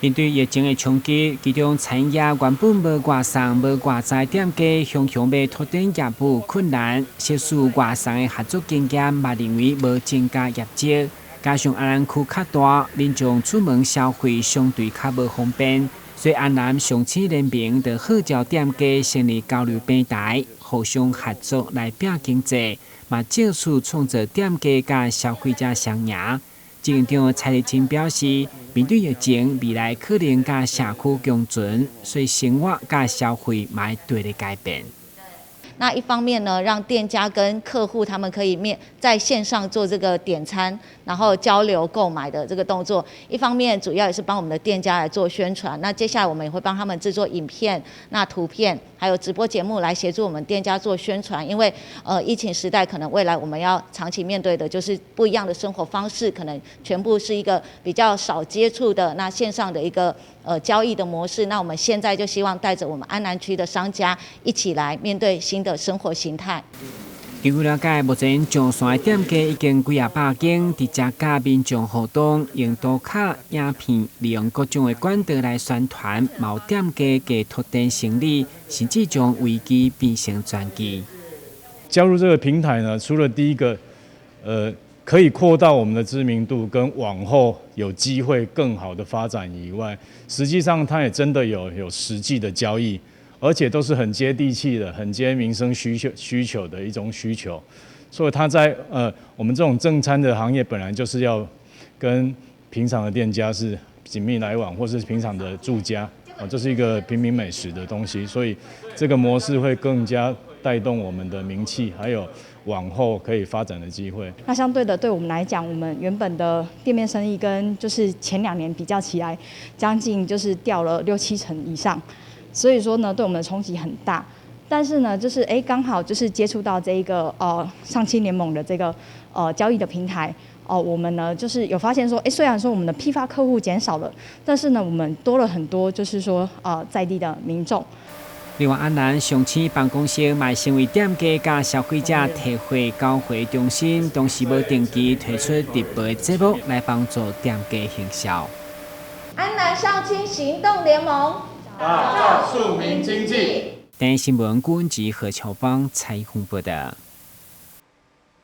面对疫情的冲击，其中餐饮业原本无外送、无外在店家，常常要拓展业务困难。涉事外送的合作经验，嘛认为无增加业绩。加上安南区较大，民众出门消费相对较无方便，所以安南上市联名的号召店家成立交流平台，互相合作来拼经济，嘛借此创造店家甲消费者双赢。执行长蔡立青表示，面对疫情，未来可能甲社区共存，所以生活甲消费嘛会对咧改变。那一方面呢，让店家跟客户他们可以在线上做这个点餐，然后交流购买的这个动作；一方面主要也是帮我们的店家来做宣传。那接下来我们也会帮他们制作影片、那图片，还有直播节目来协助我们店家做宣传。因为疫情时代可能未来我们要长期面对的就是不一样的生活方式，可能全部是一个比较少接触的那线上的一个交易的模式。那我们现在就希望带着我们安南区的商家一起来面对新的生活形态。据了解，目前上线的店家已经几百间，直接甲民众互动，用图卡、影片，利用各种的管道来宣传，某店家给拓展生意，甚至将危机变成转机。加入这个平台呢，除了第一个，可以扩大我们的知名度，跟往后有机会更好的发展以外，实际上它也真的有实际的交易。而且都是很接地气的、很接民生需求的一种需求，所以它在我们这种正餐的行业本来就是要跟平常的店家是紧密来往，或是平常的住家，这是一个平民美食的东西，所以这个模式会更加带动我们的名气，还有往后可以发展的机会。那相对的，对我们来讲，我们原本的店面生意跟就是前2年比较起来，将近就是掉了6-7成以上。所以说呢，对我们的冲击很大，但是呢，就是刚好就是接触到这一个上汽联盟的这个交易的平台我们呢就是有发现说，虽然说我们的批发客户减少了，但是呢，我们多了很多就是说在地的民众。另外，安南上市办公室嘛成为店家甲消费者提货交汇中心，同时要定期推出特别节目来帮助店家行销。安南上青行动联盟。打造庶民经济。台新闻顾文吉和乔芳采访报道。